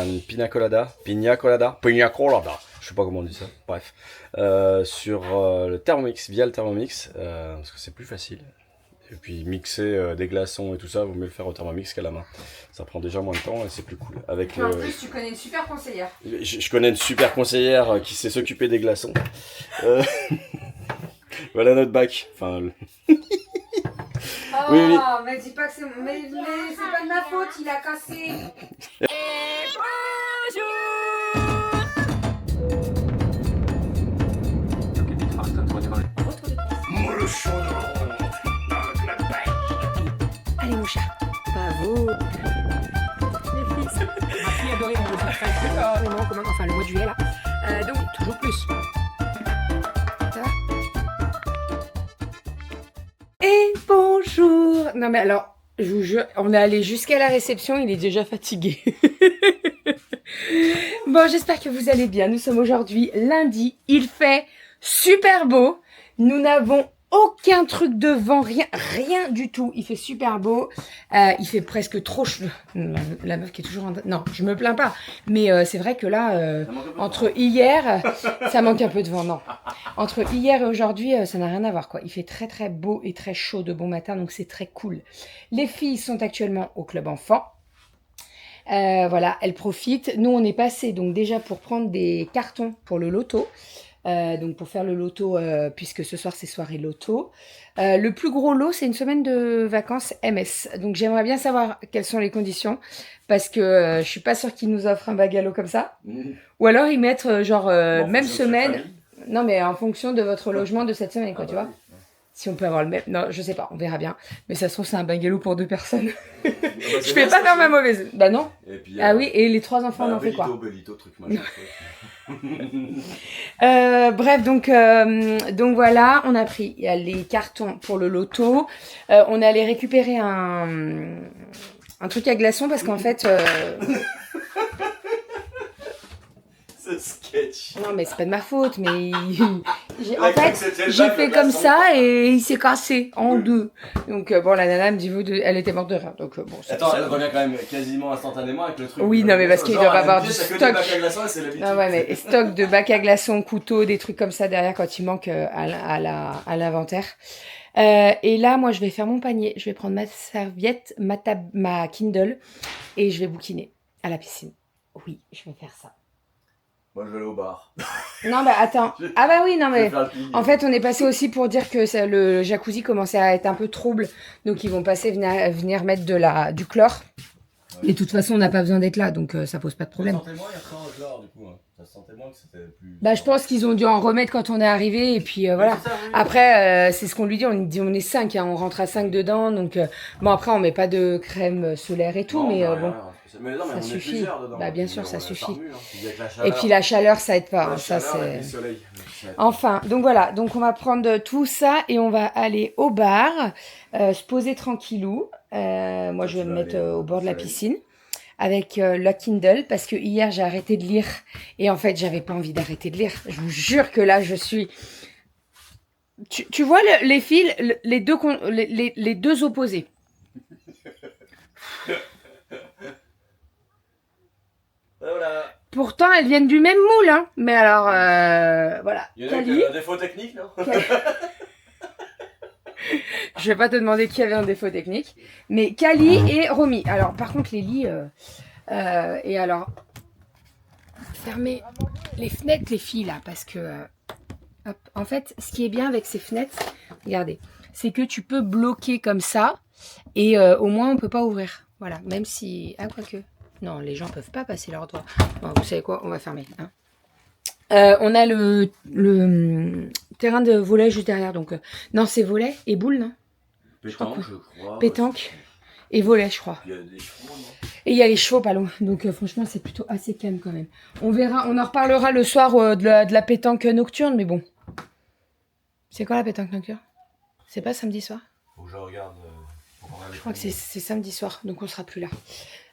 une pina colada, je sais pas comment on dit ça, bref, sur le Thermomix, via le Thermomix, parce que c'est plus facile. Et puis mixer des glaçons et tout ça, vaut mieux le faire au Thermomix qu'à la main. Ça prend déjà moins de temps et c'est plus cool. Avec puis en plus, tu connais une super conseillère. je connais une super conseillère qui sait s'occuper des glaçons. Voilà notre bac. Enfin, Oh, oui, oui. mais dis pas que c'est... Mais c'est pas de ma faute, il a cassé. Allez mon chat, pas vous. Les fils. Ma fille adorait mon enfin le mois de juillet là. Donc toujours plus. Ça va? Et bonjour. Non mais alors, je vous jure, on est allé jusqu'à la réception, il est déjà fatigué. Bon, j'espère que vous allez bien. Nous sommes aujourd'hui lundi, il fait super beau. Nous n'avons aucun truc de vent, rien du tout. Il fait super beau. Il fait presque trop chaud. La meuf qui est toujours en... Non, je me plains pas. Mais c'est vrai que là, entre hier, ça manque un peu de vent, non. Entre hier et aujourd'hui, ça n'a rien à voir, quoi. Il fait très très beau et très chaud de bon matin, donc c'est très cool. Les filles sont actuellement au club enfant. Voilà, elles profitent. Nous, on est passé donc déjà pour prendre des cartons pour le loto. Donc pour faire le loto, puisque ce soir c'est soirée loto. Le plus gros lot, c'est une semaine de vacances MS. Donc j'aimerais bien savoir quelles sont les conditions, parce que je suis pas sûre qu'ils nous offrent un bagalo comme ça. Ou alors ils mettent genre même semaine. Non mais en fonction de votre logement de cette semaine, quoi, tu vois. Si on peut avoir le même. Non, je sais pas, on verra bien. Mais ça se trouve, c'est un bungalow pour 2 personnes. Je fais pas faire ma mauvaise. Bah non. Et puis, Ah oui, et les 3 enfants, on en fait quoi? Belito, truc machin. Bref, donc voilà, on a pris les cartons pour le loto. On est allé récupérer un truc à glaçons parce qu'en fait... Ce sketch. Non mais c'est pas de ma faute, mais en fait j'ai fait comme ça et il s'est cassé en 2. Donc bon, la nana me dit elle était morte de rire. Donc bon. Attends, elle revient quand même quasiment instantanément avec le truc. Oui, non mais parce qu'il doit avoir du stock. Non ouais, mais stock de bacs à glaçons, couteaux, des trucs comme ça derrière quand il manque à l'inventaire. Et là, moi, je vais faire mon panier. Je vais prendre ma serviette, ma Kindle et je vais bouquiner à la piscine. Oui, je vais faire ça. Moi, je vais aller au bar. Non, bah attends. Ah bah oui, non mais... En fait, on est passé aussi pour dire que le jacuzzi commençait à être un peu trouble. Donc, ils vont passer venir mettre du chlore. Ouais. Et de toute façon, on n'a pas besoin d'être là, donc ça pose pas de problème. Ça sentait moins hier soir le chlore, du coup. Hein. Ça sentait moins que c'était plus... Bah, je pense qu'ils ont dû en remettre quand on est arrivé. Et puis voilà. Ça, oui. Après, c'est ce qu'on lui dit. On lui dit on est 5, hein, on rentre à 5 dedans. Donc, bon, après, on met pas de crème solaire et tout. Non, mais bon... Mais non, mais ça suffit. Bah bien sûr, ça suffit. Hein. Et puis la chaleur, ça aide pas. Hein. Ça c'est. Enfin, donc voilà. Donc on va prendre tout ça et on va aller au bar, se poser tranquillou. Moi, je vais me mettre au bord de la piscine avec la Kindle parce que hier j'ai arrêté de lire et en fait j'avais pas envie d'arrêter de lire. Je vous jure que là je suis. Tu vois les fils, les deux opposés. Voilà. Pourtant, elles viennent du même moule, hein. Mais alors, voilà. Il y en a qui ont un défaut technique, non? Je vais pas te demander qui avait un défaut technique. Mais Kali et Romy. Alors, par contre, les lits... et alors... Fermez les fenêtres, les filles, là. Parce que... hop. En fait, ce qui est bien avec ces fenêtres... Regardez. C'est que tu peux bloquer comme ça. Et au moins, on peut pas ouvrir. Voilà. Même si... Ah, quoique... Non, les gens peuvent pas passer leurs doigts. Bon, vous savez quoi? On va fermer. Hein. On a le terrain de volley juste derrière. Donc, non, c'est volley et boule, non? Pétanque, je crois. Pétanque et volley, je crois. Il y a des chevaux, non? Et il y a les chevaux pas loin. Donc, franchement, c'est plutôt assez calme quand même. On verra, on en reparlera le soir de la pétanque nocturne, mais bon. C'est quoi la pétanque nocturne? C'est pas samedi soir? Faut que je regarde. Je crois que c'est samedi soir, donc on sera plus là.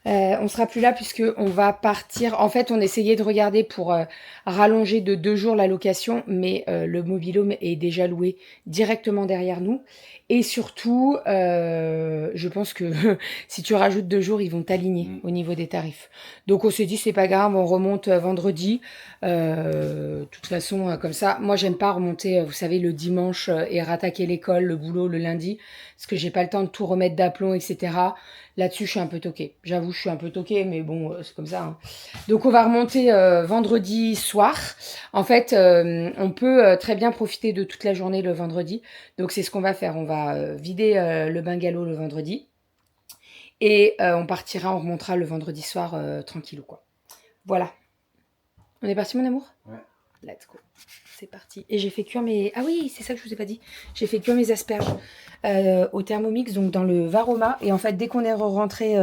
On sera plus là puisque on va partir. En fait, on essayait de regarder pour rallonger de 2 jours la location, mais le mobil-home est déjà loué directement derrière nous. Et surtout, je pense que si tu rajoutes 2 jours, ils vont t'aligner au niveau des tarifs. Donc on s'est dit c'est pas grave, on remonte vendredi. De toute façon, comme ça, moi j'aime pas remonter, vous savez, le dimanche et rattaquer l'école, le boulot le lundi, parce que j'ai pas le temps de tout remettre d'aplomb, etc. Là-dessus, je suis un peu toquée. J'avoue, je suis un peu toquée, mais bon, c'est comme ça. Hein. Donc, on va remonter vendredi soir. En fait, on peut très bien profiter de toute la journée le vendredi. Donc, c'est ce qu'on va faire. On va vider le bungalow le vendredi. Et on partira, on remontera le vendredi soir tranquillou, quoi. Voilà. On est parti, mon amour? Ouais. Let's go. C'est parti. Et j'ai fait cuire mes... Ah oui, c'est ça que je vous ai pas dit. J'ai fait cuire mes asperges au Thermomix, donc dans le Varoma. Et en fait, dès qu'on est rentré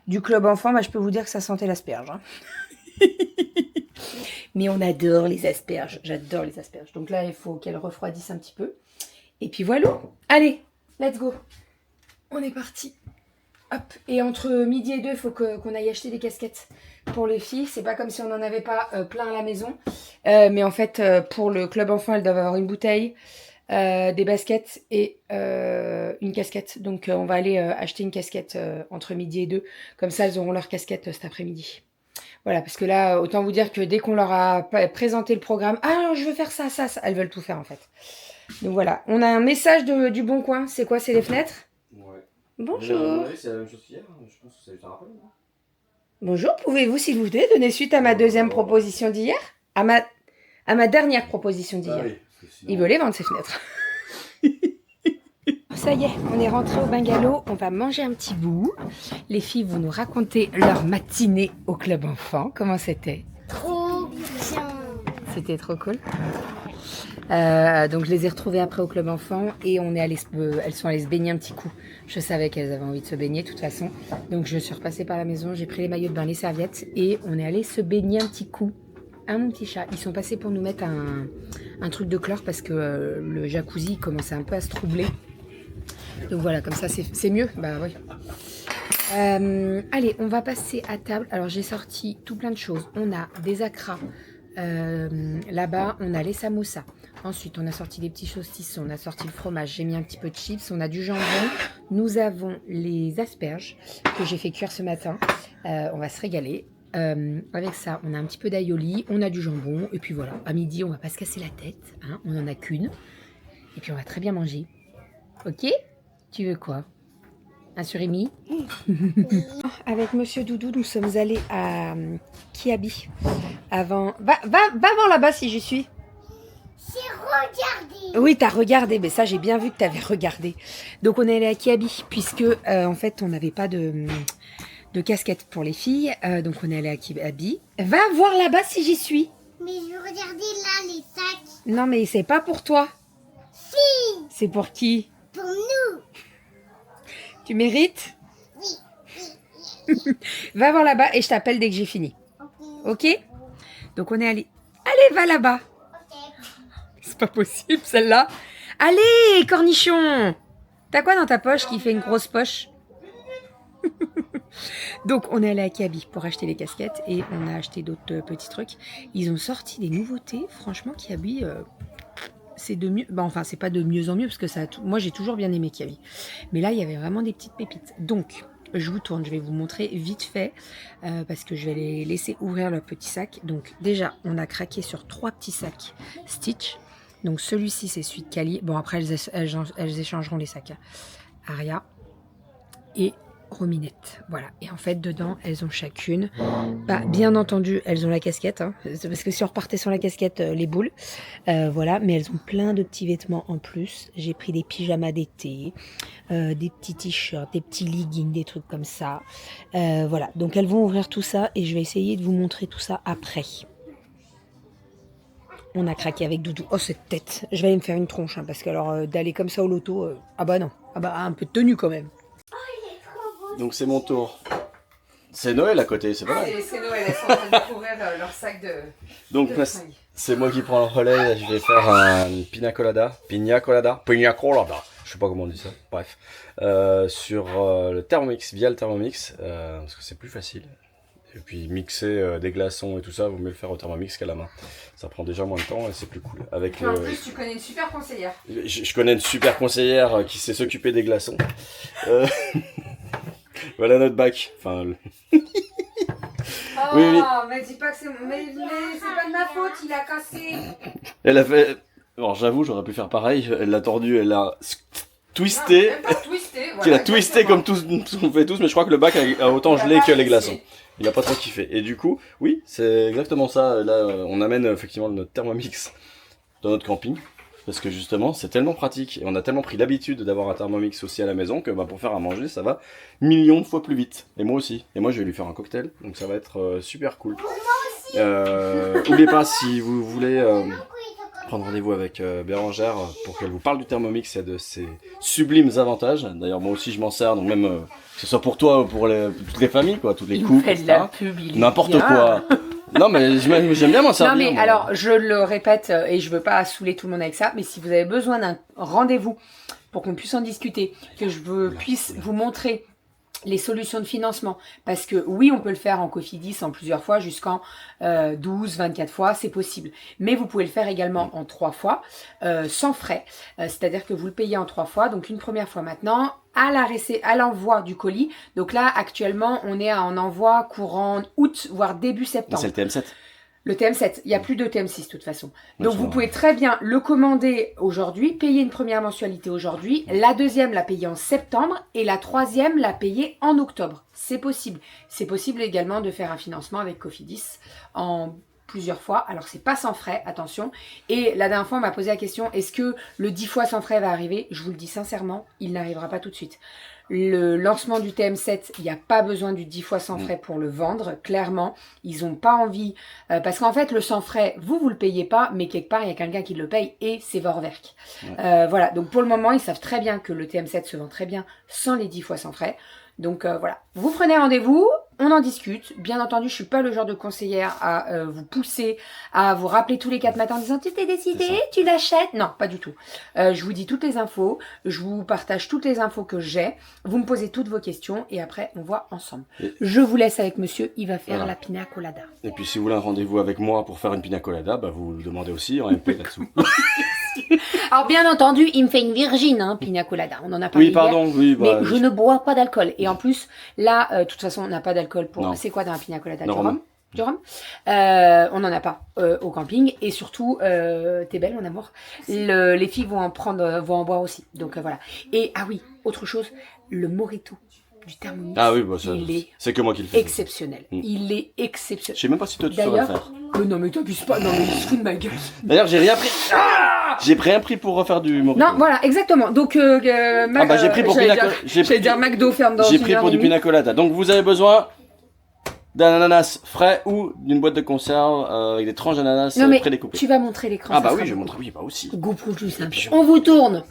du club enfant, bah, je peux vous dire que ça sentait l'asperge. Hein. Mais on adore les asperges. J'adore les asperges. Donc là, il faut qu'elles refroidissent un petit peu. Et puis voilà. Allez, let's go. On est parti. Hop. Et entre midi et 2, il faut qu'on aille acheter des casquettes pour les filles. C'est pas comme si on n'en avait pas plein à la maison. Mais en fait, pour le club enfant, elles doivent avoir une bouteille, des baskets et une casquette. Donc, on va aller acheter une casquette entre midi et 2. Comme ça, elles auront leur casquette cet après-midi. Voilà, parce que là, autant vous dire que dès qu'on leur a présenté le programme, « Ah, alors, je veux faire ça, ça, ça », elles veulent tout faire, en fait. Donc, voilà. On a un message du Bon Coin. C'est quoi? C'est les fenêtres? Ouais. Bonjour. C'est la même chose qu'hier, je pense que ça te rappelle. Bonjour, pouvez-vous, s'il vous plaît, donner suite à ma deuxième proposition d'hier? À ma dernière proposition d'hier. Ah oui, sinon... Il veut les vendre, ces fenêtres. Ça y est, on est rentré au bungalow, on va manger un petit bout. Les filles vont nous raconter leur matinée au club enfant. Comment c'était? Trop bien. C'était trop cool. Donc je les ai retrouvées après au club enfant et on est allé elles sont allées se baigner un petit coup. Je savais qu'elles avaient envie de se baigner de toute façon. Donc je suis repassée par la maison, j'ai pris les maillots de bain, les serviettes et on est allé se baigner un petit coup. Hein, mon petit chat. Ils sont passés pour nous mettre un truc de chlore parce que le jacuzzi commençait un peu à se troubler. Donc voilà, comme ça c'est mieux. Bah oui. Allez, on va passer à table. Alors j'ai sorti tout plein de choses. On a des acras. Là-bas, on a les samosas. Ensuite, on a sorti des petits saucissons, on a sorti le fromage, j'ai mis un petit peu de chips, on a du jambon. Nous avons les asperges que j'ai fait cuire ce matin. On va se régaler. Avec ça, on a un petit peu d'aïoli, on a du jambon. Et puis voilà, à midi, on va pas se casser la tête. Hein, on en a qu'une. Et puis on va très bien manger. Ok? Tu veux quoi? Un surimi? Avec Monsieur Doudou, nous sommes allés à Kiabi. Avant... Va voir là-bas si j'y suis. J'ai regardé. Oui, t'as regardé, mais ça j'ai bien vu que t'avais regardé. Donc on est allé à Kiabi, puisque en fait on n'avait pas de casquette pour les filles. Donc on est allé à Kiabi. Va voir là-bas si j'y suis. Mais je regardais là les sacs. Non mais c'est pas pour toi. Si. C'est pour qui? Pour nous. Tu mérites? Oui. Va voir là-bas et je t'appelle dès que j'ai fini. Ok. Ok? Donc on est allé. Allez, va là-bas. Ok. C'est pas possible celle-là. Allez, cornichon! T'as quoi dans ta poche qui fait une grosse poche? Donc on est allé à Kiabi pour acheter les casquettes et on a acheté d'autres petits trucs. Ils ont sorti des nouveautés. Franchement, Kiabi, c'est de mieux. Bah, enfin, c'est pas de mieux en mieux parce que ça. Moi, j'ai toujours bien aimé Kiabi. Mais là, il y avait vraiment des petites pépites. Donc, je vous tourne. Je vais vous montrer vite fait parce que je vais les laisser ouvrir leur petit sac. Donc, déjà, on a craqué sur 3 petits sacs Stitch. Donc, celui-ci, c'est celui de Cali. Bon, après, elles échangeront les sacs. Aria et Rominette, voilà. Et en fait, dedans, elles ont chacune, bah, bien entendu, elles ont la casquette, hein, parce que si on repartait sans la casquette, les boules, voilà. Mais elles ont plein de petits vêtements en plus. J'ai pris des pyjamas d'été, des petits t-shirts, des petits leggings, des trucs comme ça. Voilà. Donc elles vont ouvrir tout ça et je vais essayer de vous montrer tout ça après. On a craqué avec Doudou. Oh, cette tête. Je vais aller me faire une tronche, hein, parce que alors d'aller comme ça au loto, ah bah non. Ah bah un peu de tenue quand même. Donc c'est mon tour. C'est Noël à côté, c'est pas mal. C'est Noël, elles sont en train de découvrir leur sac de... Donc c'est moi qui prends le relais, je vais faire un pina colada. Pina colada. Pina colada. Je je sais pas comment on dit ça, bref, sur le Thermomix, via le Thermomix, parce que c'est plus facile. Et puis mixer des glaçons et tout ça, vaut mieux le faire au Thermomix qu'à la main. Ça prend déjà moins de temps et c'est plus cool. Avec Puis en plus, tu connais une super conseillère. je connais une super conseillère qui sait s'occuper des glaçons. Voilà notre bac. Enfin, Oh, Oui, oui. mais dis pas que c'est... Mais c'est pas de ma faute, il a cassé. elle a fait. Bon, j'avoue, j'aurais pu faire pareil. Elle l'a tordu, elle l'a twisté. Non, même pas twisté. Voilà, Qu'il a twisté exactement. comme tout ce qu'on fait tous, mais je crois que le bac a autant Il a gelé pas que les apprécié. glaçons. Il a pas trop kiffé. Et du coup, oui, c'est exactement ça. Là, on amène effectivement notre Thermomix dans notre camping. Parce que justement, c'est tellement pratique. Et on a tellement pris l'habitude d'avoir un Thermomix aussi à la maison que bah, pour faire à manger, ça va millions de fois plus vite. Et moi aussi. Et moi, je vais lui faire un cocktail. Donc ça va être super cool. N'oubliez pas, si vous voulez prendre rendez-vous avec Bérangère pour qu'elle vous parle du Thermomix et de ses sublimes avantages. D'ailleurs, moi aussi, je m'en sers. Donc même que ce soit pour toi ou pour toutes les familles, quoi, toutes les Il couples, fait de etc. la pub, il est N'importe bien. quoi. Non, mais j'aime bien m'en servir. Non mais moi. alors je le répète et je veux pas saouler tout le monde avec ça, mais si vous avez besoin d'un rendez-vous pour qu'on puisse en discuter, que puisse vous montrer les solutions de financement, parce que oui, on peut le faire en Cofidis en plusieurs fois jusqu'en 12, 24 fois, c'est possible. Mais vous pouvez le faire également en 3 fois, sans frais. C'est-à-dire que vous le payez en 3 fois, donc une première fois maintenant, à l'envoi du colis. Donc là, actuellement, on est en envoi courant août, voire début septembre. C'est le TM7. Le TM7, il n'y a plus de TM6 de toute façon. Ouais, Donc ça vous va. pouvez très bien le commander aujourd'hui, payer une première mensualité aujourd'hui, la deuxième la payer en septembre et la troisième la payer en octobre. C'est possible. C'est possible également de faire un financement avec Cofidis en plusieurs fois. Alors c'est pas sans frais, attention. Et la dernière fois on m'a posé la question, est-ce que le 10 fois sans frais va arriver? Je vous le dis sincèrement, il n'arrivera pas tout de suite. Le lancement du TM7, il n'y a pas besoin du 10 fois sans frais pour le vendre, clairement. Ils n'ont pas envie, parce qu'en fait, le sans frais, vous le payez pas, mais quelque part, il y a quelqu'un qui le paye et c'est Vorwerk. Voilà, donc pour le moment, ils savent très bien que le TM7 se vend très bien sans les 10 fois sans frais. Donc voilà, vous prenez rendez-vous, on en discute. Bien entendu, je suis pas le genre de conseillère à vous pousser, à vous rappeler tous les 4 matins en disant tu t'es décidé, tu l'achètes. Non, pas du tout. Je vous dis toutes les infos, je vous partage toutes les infos que j'ai. Vous me posez toutes vos questions et après on voit ensemble. Et- Je vous laisse avec monsieur, il va faire Voilà. la pina colada. Et puis si vous voulez un rendez-vous avec moi pour faire une pina colada, bah vous le demandez aussi en MP là-dessous. Alors bien entendu, il me fait une virgine, hein, pina colada. On en a parlé Oui, pardon, hier, oui, bah, mais je ne bois pas d'alcool. Et en plus, là, de toute façon, on n'a pas d'alcool pour... Non. C'est quoi dans la pina colada? Le Du rhum. rhum. Du rhum. On n'en a pas au camping. Et surtout, t'es belle, mon amour. Les filles vont vont en boire aussi. Donc voilà. Et ah oui, autre chose, le mojito du Thermomix. Ah oui, bah, ça, il est c'est que moi qui le fais. exceptionnel. Il est Je exceptionnel. sais même pas si toi tu saurais le D'ailleurs, faire. non mais t'abuses pas. Non mais il se fout de ma gueule. D'ailleurs, j'ai rien pris. J'ai rien pris pour refaire du mojito. Non, voilà, exactement. Donc, Ah bah j'ai pris pour pina colada. J'allais dire McDo ferme dans J'ai une pris heure pour et du demie. pina colada. Donc vous avez besoin d'un ananas frais ou d'une boîte de conserve avec des tranches d'ananas Non mais prédécoupées. tu vas montrer l'écran. Ah ça bah sera oui, je vais beaucoup. montrer. Oui, bah aussi. GoPro plus simple. puis je- On vous tourne.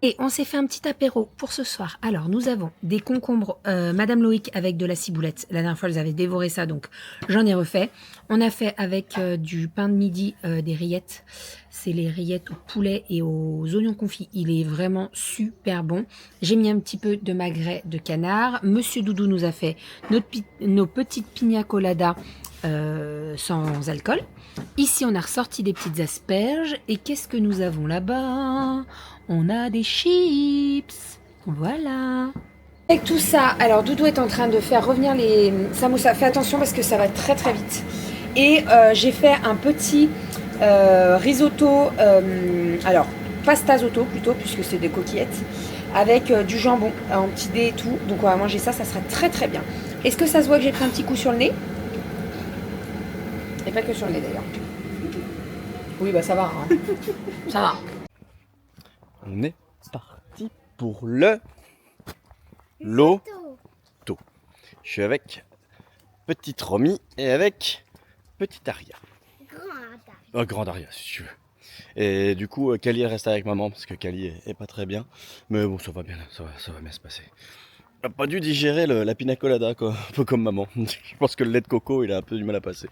Et on s'est fait un petit apéro pour ce soir. Alors, nous avons des concombres Madame Loïc avec de la ciboulette. La dernière fois, elles avaient dévoré ça, donc j'en ai refait. On a fait avec du pain de midi des rillettes. C'est les rillettes au poulet et aux oignons confits. Il est vraiment super bon. J'ai mis un petit peu de magret de canard. Monsieur Doudou nous a fait nos petites pina coladas sans alcool. Ici, on a ressorti des petites asperges. Et qu'est-ce que nous avons là-bas? On a des chips. Voilà. Avec tout ça, alors Doudou est en train de faire revenir les samoussas. Fais attention parce que ça va très très vite. Et j'ai fait un petit risotto, alors pasta zotto plutôt, puisque c'est des coquillettes, avec du jambon en petit dé et tout. Donc on va manger ça, ça sera très très bien. Est-ce que ça se voit que j'ai pris un petit coup sur le nez? Et pas que sur le nez d'ailleurs. Oui, bah ça va. Hein. Ça va. On est parti pour le loto. Je suis avec petite Romy et avec petite Aria. Grande Aria si tu veux. Et du coup, Kali reste avec maman parce que Kali est pas très bien. Mais bon, ça va bien, ça va bien se passer. Elle a pas dû digérer la pina colada, quoi. Un peu comme maman. Je pense que le lait de coco, il a un peu du mal à passer.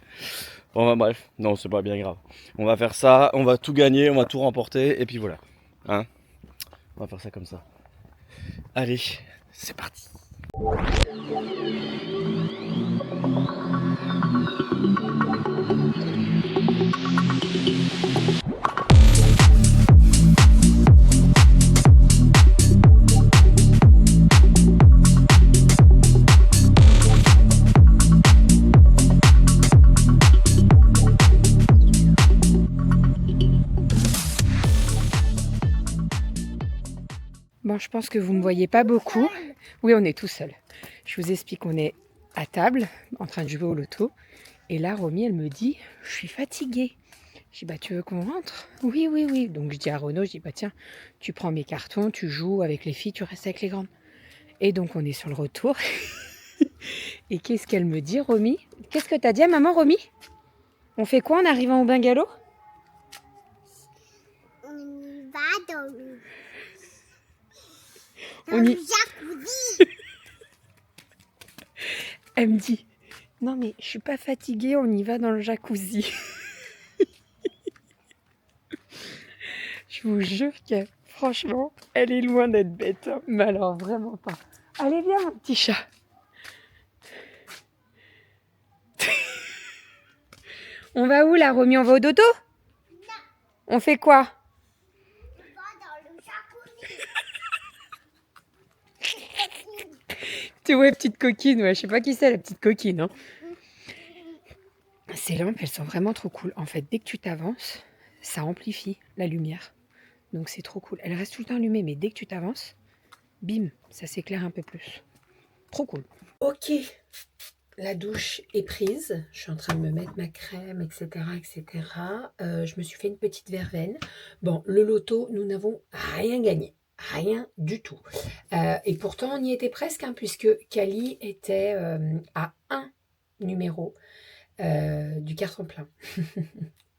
Bon, bah, bref, non, c'est pas bien grave. On va faire ça, on va tout gagner, on va tout remporter, et puis voilà. Hein? On va faire ça comme ça. Allez, c'est parti. Bon, je pense que vous ne me voyez pas beaucoup. Oui, on est tout seul. Je vous explique, on est à table, en train de jouer au loto. Et là, Romy, elle me dit, je suis fatiguée. Je dis, bah, tu veux qu'on rentre? Oui, oui, oui. Donc, je dis à Renaud, je dis, bah, tiens, tu prends mes cartons, tu joues avec les filles, tu restes avec les grandes. Et donc, on est sur le retour. Et qu'est-ce qu'elle me dit, Romy? Qu'est-ce que t'as dit à maman, Romy? On fait quoi en arrivant au bungalow? On y va dans le On y... jacuzzi. Elle me dit, non mais je suis pas fatiguée, on y va dans le jacuzzi. Je vous jure que franchement, elle est loin d'être bête. Hein. Mais alors vraiment pas. Allez viens mon petit chat. On va où là, Romy? On va au dodo? Non. On fait quoi? On va dans le jacuzzi. Tu vois, petite coquine, ouais, je sais pas qui c'est la petite coquine. Hein. Ces lampes, elles sont vraiment trop cool. En fait, dès que tu t'avances, ça amplifie la lumière. Donc c'est trop cool. Elles restent tout le temps allumées, mais dès que tu t'avances, bim, ça s'éclaire un peu plus. Trop cool. Ok, la douche est prise. Je suis en train de me mettre ma crème, etc. etc. Je me suis fait une petite verveine. Bon, le loto, nous n'avons rien gagné. Rien du tout. Et pourtant, on y était presque, hein, puisque Kali était à un numéro du carton plein.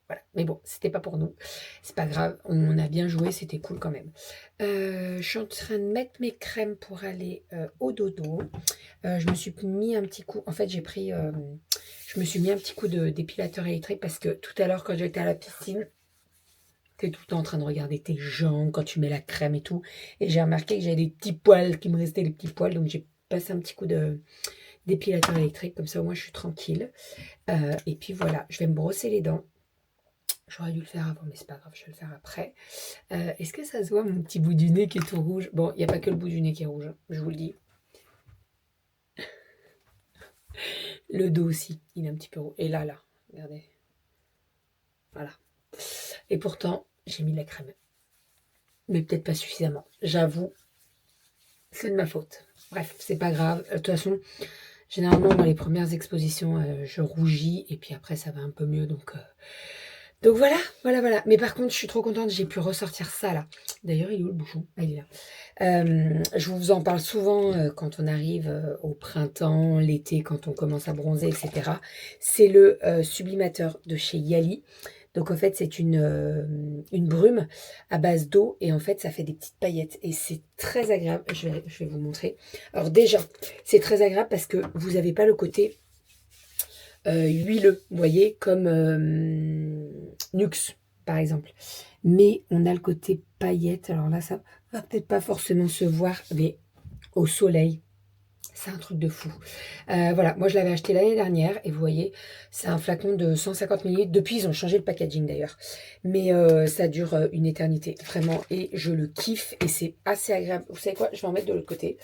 Voilà. Mais bon, c'était pas pour nous. C'est pas grave, on a bien joué, c'était cool quand même. Je suis en train de mettre mes crèmes pour aller au dodo. Je me suis mis un petit coup, en fait j'ai pris, je me suis mis un petit coup d'épilateur électrique parce que tout à l'heure quand j'étais à la piscine, t'es tout le temps en train de regarder tes jambes quand tu mets la crème et tout. Et j'ai remarqué que j'avais des petits poils, qui me restaient des petits poils. Donc j'ai passé un petit coup d'épilateur électrique. Comme ça au moins je suis tranquille. Et puis voilà, je vais me brosser les dents. J'aurais dû le faire avant, mais c'est pas grave, je vais le faire après. Est-ce que ça se voit mon petit bout du nez qui est tout rouge? Bon, il n'y a pas que le bout du nez qui est rouge, hein, je vous le dis. Le dos aussi, il est un petit peu rouge. Et là, regardez. Voilà. Et pourtant, j'ai mis de la crème. Mais peut-être pas suffisamment. J'avoue, c'est de ma faute. Bref, c'est pas grave. De toute façon, généralement, dans les premières expositions, je rougis. Et puis après, ça va un peu mieux. Donc voilà. Mais par contre, je suis trop contente. J'ai pu ressortir ça, là. D'ailleurs, il est où le bouchon? Ah, il est là. Je vous en parle souvent quand on arrive au printemps, l'été, quand on commence à bronzer, etc. C'est le sublimateur de chez Yali. Donc en fait, c'est une brume à base d'eau et en fait, ça fait des petites paillettes et c'est très agréable. Je vais vous montrer. Alors déjà, c'est très agréable parce que vous n'avez pas le côté huileux, vous voyez, comme Nuxe, par exemple. Mais on a le côté paillettes. Alors là, ça va peut-être pas forcément se voir, mais au soleil, c'est un truc de fou. Voilà, moi je l'avais acheté l'année dernière et vous voyez, c'est un flacon de 150 ml. Depuis, ils ont changé le packaging d'ailleurs. Mais ça dure une éternité, vraiment. Et je le kiffe et c'est assez agréable. Vous savez quoi? Je vais en mettre de l'autre côté.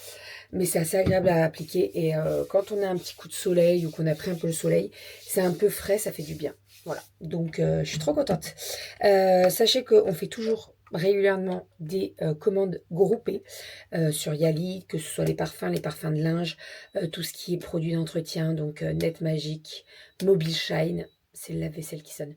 Mais c'est assez agréable à appliquer. Et quand on a un petit coup de soleil ou qu'on a pris un peu le soleil, c'est un peu frais, ça fait du bien. Voilà, donc je suis trop contente. Sachez qu'on fait toujours régulièrement des commandes groupées sur Yali, que ce soit les parfums de linge, tout ce qui est produit d'entretien, donc Net Magic, Mobile Shine, c'est le lave-vaisselle qui sonne,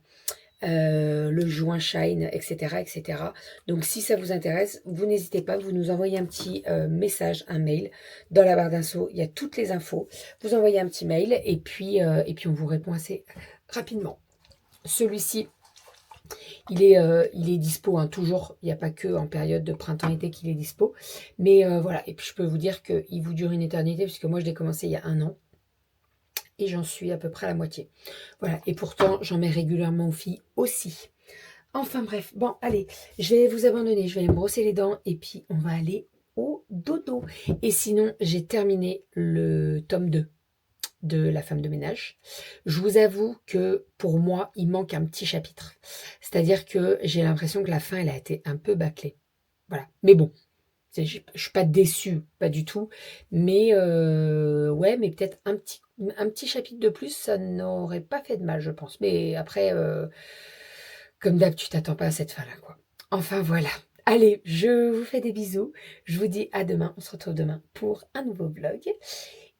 le joint Shine, etc., etc. Donc si ça vous intéresse, vous n'hésitez pas, vous nous envoyez un petit message, un mail, dans la barre d'infos, il y a toutes les infos, vous envoyez un petit mail et puis on vous répond assez rapidement. Celui-ci, il est dispo, hein, toujours. Il n'y a pas que en période de printemps-été qu'il est dispo. Mais voilà, et puis je peux vous dire qu'il vous dure une éternité, puisque moi je l'ai commencé il y a 1 an. Et j'en suis à peu près à la moitié. Voilà, et pourtant j'en mets régulièrement aux filles aussi. Enfin bref, bon allez, je vais vous abandonner, je vais aller me brosser les dents et puis on va aller au dodo. Et sinon, j'ai terminé le tome 2 de La femme de ménage. Je vous avoue que pour moi, il manque un petit chapitre. C'est-à-dire que j'ai l'impression que la fin, elle a été un peu bâclée. Voilà. Mais bon, je ne suis pas déçue, pas du tout. Mais ouais, mais peut-être un petit chapitre de plus, ça n'aurait pas fait de mal, je pense. Mais après, comme d'hab, tu t'attends pas à cette fin-là, quoi. Enfin, voilà. Allez, je vous fais des bisous. Je vous dis à demain. On se retrouve demain pour un nouveau vlog.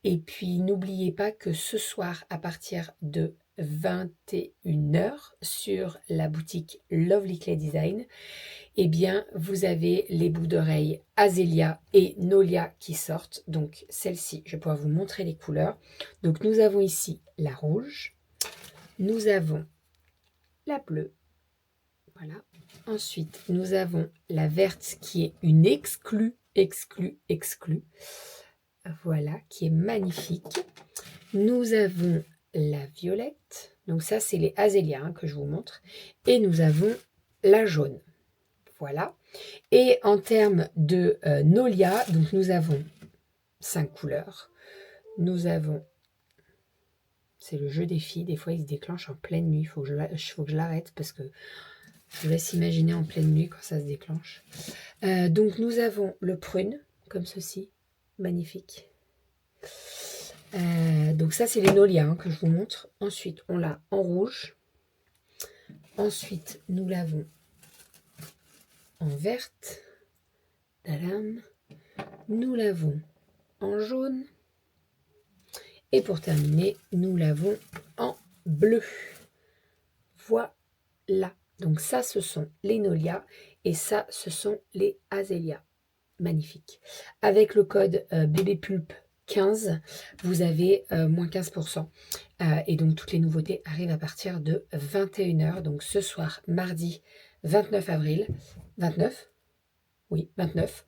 Et puis, n'oubliez pas que ce soir, à partir de 21h, sur la boutique Lovely Clay Design, eh bien, vous avez les boucles d'oreilles Azélia et Nolia qui sortent. Donc, celle-ci, je vais pouvoir vous montrer les couleurs. Donc, nous avons ici la rouge. Nous avons la bleue. Voilà. Ensuite, nous avons la verte qui est une exclue. Voilà, qui est magnifique. Nous avons la violette. Donc ça, c'est les azélias, hein, que je vous montre. Et nous avons la jaune. Voilà. Et en termes de Nolia, donc nous avons 5 couleurs. Nous avons... C'est le jeu des filles. Des fois, il se déclenche en pleine nuit. Il faut que je l'arrête parce que je vous laisse imaginer en pleine nuit quand ça se déclenche. Donc, nous avons le prune, comme ceci. Magnifique. Donc ça, c'est les Nolia, hein, que je vous montre. Ensuite, on l'a en rouge. Ensuite, nous l'avons en verte. Tadam. Nous l'avons en jaune. Et pour terminer, nous l'avons en bleu. Voilà. Donc ça, ce sont les Nolia. Et ça, ce sont les Azélia. Magnifique. Avec le code bébépulpe 15, vous avez moins 15%. Et donc, toutes les nouveautés arrivent à partir de 21h. Donc, ce soir, mardi 29 avril. 29 ? Oui, 29.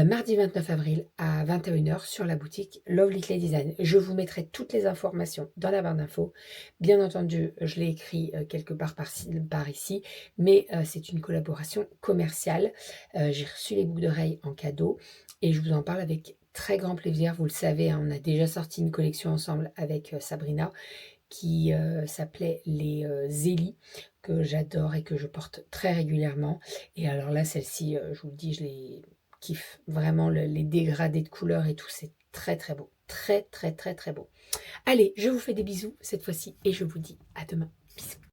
Mardi 29 avril à 21h sur la boutique Lovely Clay Design. Je vous mettrai toutes les informations dans la barre d'infos. Bien entendu, je l'ai écrit quelque part par ici, mais c'est une collaboration commerciale. J'ai reçu les boucles d'oreilles en cadeau et je vous en parle avec très grand plaisir. Vous le savez, hein, on a déjà sorti une collection ensemble avec Sabrina qui s'appelait les Zélie, que j'adore et que je porte très régulièrement. Et alors là, celle-ci, je vous le dis, je les kiffe. Vraiment, les dégradés de couleurs et tout, c'est très très beau. Très très très très beau. Allez, je vous fais des bisous cette fois-ci et je vous dis à demain. Bisous.